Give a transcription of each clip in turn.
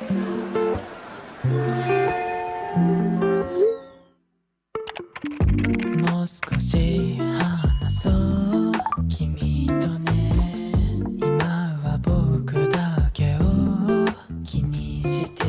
もう少し話そう君とね今は僕だけを気にして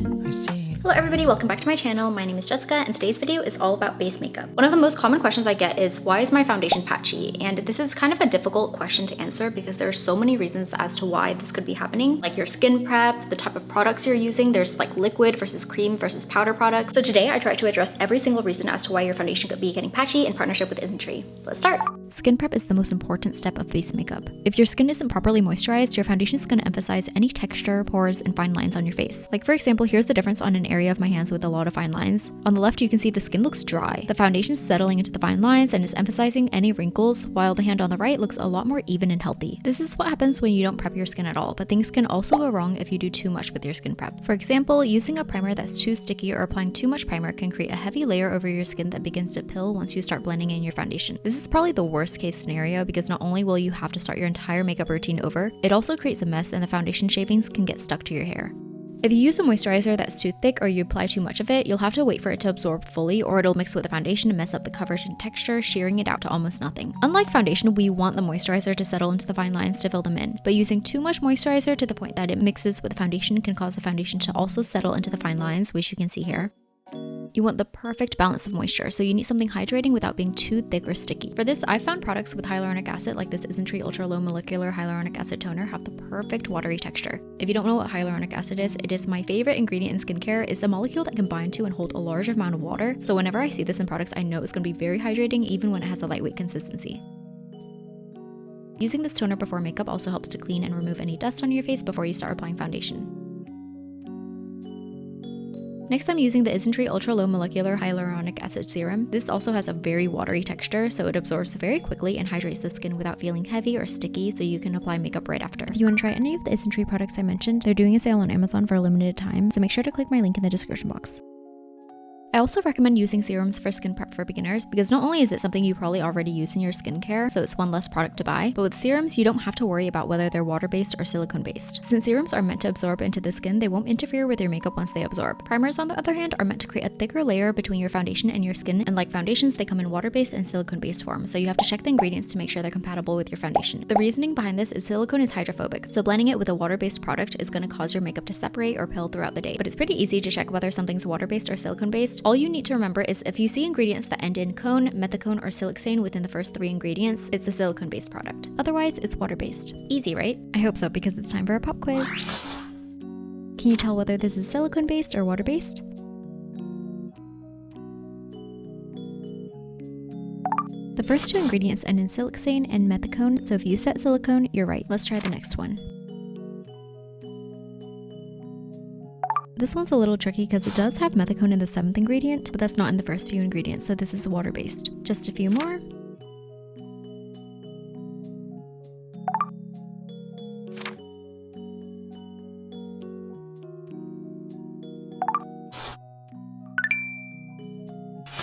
不思議 Hello everybody, welcome back to my channel. My name is Jessica and today's video is all about base makeup. One of the most common questions I get is why is my foundation patchy? And this is kind of a difficult question to answer because there are so many reasons as to why this could be happening, like your skin prep, the type of products you're using. There's like liquid versus cream versus powder products. So today I try to address every single reason as to why your foundation could be getting patchy in partnership with Isntree. Let's start. Skin prep is the most important step of base makeup. If your skin isn't properly moisturized, your foundation is going to emphasize any texture, pores, and fine lines on your face. Like for example, here's the difference on an area of my hands with a lot of fine lines. On the left, you can see the skin looks dry. The foundation is settling into the fine lines and is emphasizing any wrinkles, while the hand on the right looks a lot more even and healthy. This is what happens when you don't prep your skin at all, but things can also go wrong if you do too much with your skin prep. For example, using a primer that's too sticky or applying too much primer can create a heavy layer over your skin that begins to pill once you start blending in your foundation. This is probably the worst case scenario because not only will you have to start your entire makeup routine over, it also creates a mess and the foundation shavings can get stuck to your hair. If you use a moisturizer that's too thick or you apply too much of it, you'll have to wait for it to absorb fully or it'll mix with the foundation and mess up the coverage and texture, shearing it out to almost nothing. Unlike foundation, we want the moisturizer to settle into the fine lines to fill them in, but using too much moisturizer to the point that it mixes with the foundation can cause the foundation to also settle into the fine lines, which you can see here. You want the perfect balance of moisture, so you need something hydrating without being too thick or sticky. For this, I've found products with hyaluronic acid like this Isntree Ultra Low Molecular Hyaluronic Acid Toner have the perfect watery texture. If you don't know what hyaluronic acid is, it is my favorite ingredient in skincare. It's the molecule that can bind to and hold a large amount of water, so whenever I see this in products, I know it's going to be very hydrating even when it has a lightweight consistency. Using this toner before makeup also helps to clean and remove any dust on your face before you start applying foundation. Next, I'm using the Isntree Ultra Low Molecular Hyaluronic Acid Serum. This also has a very watery texture, so it absorbs very quickly and hydrates the skin without feeling heavy or sticky, so you can apply makeup right after. If you want to try any of the Isntree products I mentioned, they're doing a sale on Amazon for a limited time, so make sure to click my link in the description box. I also recommend using serums for skin prep for beginners because not only is it something you probably already use in your skincare, so it's one less product to buy, but with serums, you don't have to worry about whether they're water-based or silicone-based. Since serums are meant to absorb into the skin, they won't interfere with your makeup once they absorb. Primers, on the other hand, are meant to create a thicker layer between your foundation and your skin, and like foundations, they come in water-based and silicone-based form, so you have to check the ingredients to make sure they're compatible with your foundation. The reasoning behind this is silicone is hydrophobic, so blending it with a water-based product is going to cause your makeup to separate or pill throughout the day, but it's pretty easy to check whether something's water-based or silicone-based. All you need to remember is if you see ingredients that end in cone, methicone, or siloxane within the first 3 ingredients, it's a silicone-based product. Otherwise, it's water-based. Easy, right? I hope so, because it's time for a pop quiz. Can you tell whether this is silicone-based or water-based? The first 2 ingredients end in siloxane and methicone, so if you said silicone, you're right. Let's try the next one. This one's a little tricky because it does have methicone in the 7th ingredient, but that's not in the first few ingredients, so this is water-based. Just a few more.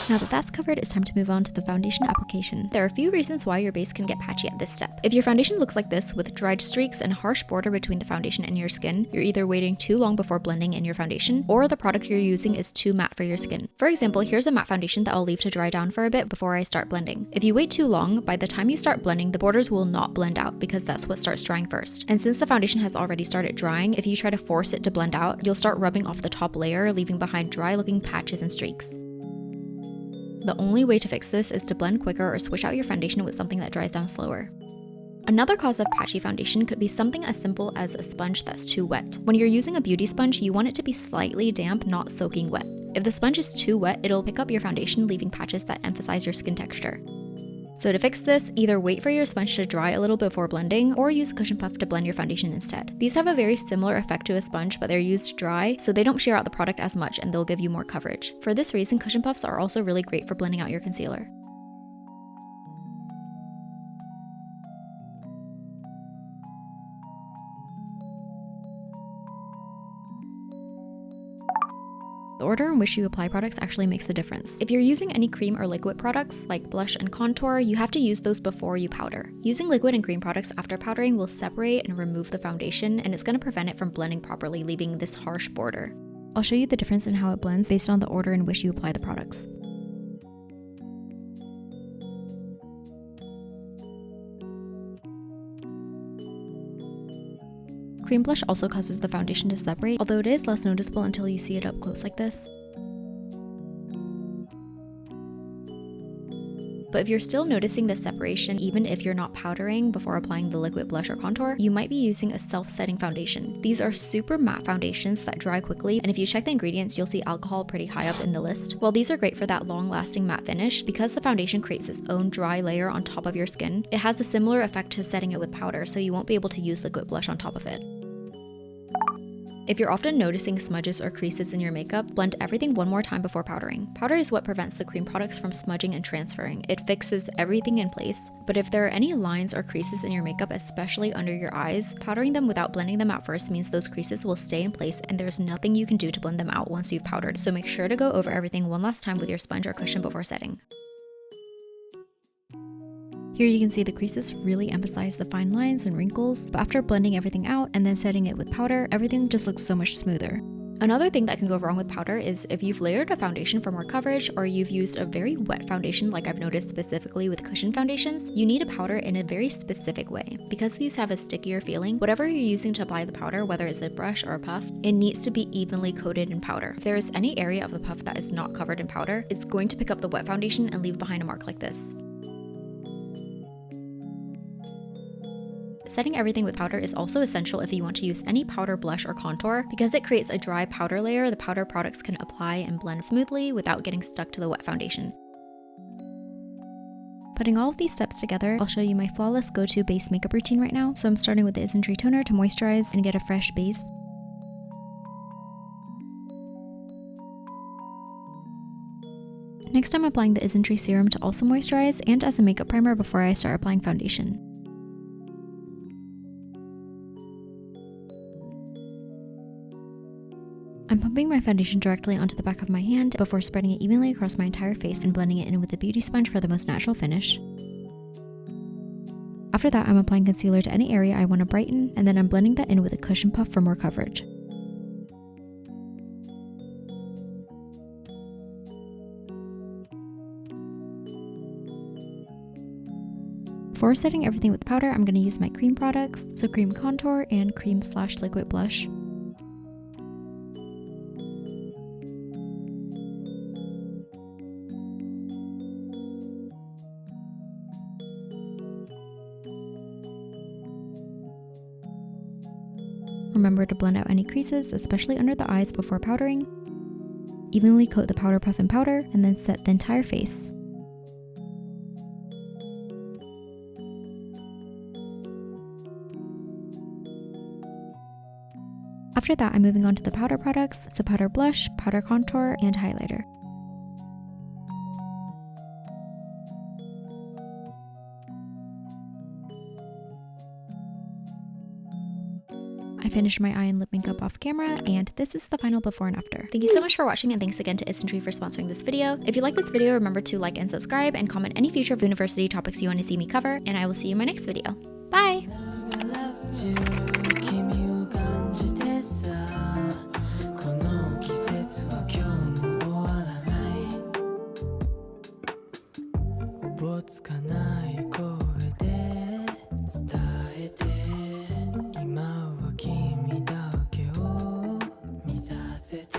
Now that that's covered, it's time to move on to the foundation application. There are a few reasons why your base can get patchy at this step. If your foundation looks like this, with dried streaks and harsh border between the foundation and your skin, you're either waiting too long before blending in your foundation, or the product you're using is too matte for your skin. For example, here's a matte foundation that I'll leave to dry down for a bit before I start blending. If you wait too long, by the time you start blending, the borders will not blend out because that's what starts drying first. And since the foundation has already started drying, if you try to force it to blend out, you'll start rubbing off the top layer, leaving behind dry-looking patches and streaks. The only way to fix this is to blend quicker or switch out your foundation with something that dries down slower. Another cause of patchy foundation could be something as simple as a sponge that's too wet. When you're using a beauty sponge, you want it to be slightly damp, not soaking wet. If the sponge is too wet, it'll pick up your foundation, leaving patches that emphasize your skin texture. So to fix this, either wait for your sponge to dry a little before blending, or use cushion puff to blend your foundation instead. These have a very similar effect to a sponge, but they're used dry, so they don't shear out the product as much and they'll give you more coverage. For this reason, cushion puffs are also really great for blending out your concealer. The order in which you apply products actually makes a difference. If you're using any cream or liquid products, like blush and contour, you have to use those before you powder. Using liquid and cream products after powdering will separate and remove the foundation, and it's going to prevent it from blending properly, leaving this harsh border. I'll show you the difference in how it blends based on the order in which you apply the products. Cream blush also causes the foundation to separate, although it is less noticeable until you see it up close like this. But if you're still noticing the separation even if you're not powdering before applying the liquid blush or contour, you might be using a self-setting foundation. These are super matte foundations that dry quickly, and if you check the ingredients, you'll see alcohol pretty high up in the list. While these are great for that long-lasting matte finish, because the foundation creates its own dry layer on top of your skin, it has a similar effect to setting it with powder, so you won't be able to use liquid blush on top of it. If you're often noticing smudges or creases in your makeup, blend everything one more time before powdering. Powder is what prevents the cream products from smudging and transferring. It fixes everything in place. But if there are any lines or creases in your makeup, especially under your eyes, powdering them without blending them out first means those creases will stay in place and there's nothing you can do to blend them out once you've powdered. So make sure to go over everything one last time with your sponge or cushion before setting. Here you can see the creases really emphasize the fine lines and wrinkles, but after blending everything out and then setting it with powder, everything just looks so much smoother. Another thing that can go wrong with powder is if you've layered a foundation for more coverage or you've used a very wet foundation like I've noticed specifically with cushion foundations, you need to powder in a very specific way. Because these have a stickier feeling, whatever you're using to apply the powder, whether it's a brush or a puff, it needs to be evenly coated in powder. If there is any area of the puff that is not covered in powder, it's going to pick up the wet foundation and leave behind a mark like this. Setting everything with powder is also essential if you want to use any powder, blush, or contour. Because it creates a dry powder layer, the powder products can apply and blend smoothly without getting stuck to the wet foundation. Putting all of these steps together, I'll show you my flawless go-to base makeup routine right now. So I'm starting with the Isntree toner to moisturize and get a fresh base. Next, I'm applying the Isntree serum to also moisturize and as a makeup primer before I start applying foundation. I'm pumping my foundation directly onto the back of my hand before spreading it evenly across my entire face and blending it in with a beauty sponge for the most natural finish. After that, I'm applying concealer to any area I want to brighten, and then I'm blending that in with a cushion puff for more coverage. Before setting everything with powder, I'm going to use my cream products, so cream contour and cream/liquid blush. Remember to blend out any creases, especially under the eyes before powdering. Evenly coat the powder puff in powder, and then set the entire face. After that, I'm moving on to the powder products, so powder blush, powder contour, and highlighter. I finished my eye and lip makeup off camera, and this is the final before and after. Thank you so much for watching, and thanks again to Isntree for sponsoring this video. If you like this video, remember to like and subscribe, and comment any future university topics you want to see me cover, and I will see you in my next video. Bye!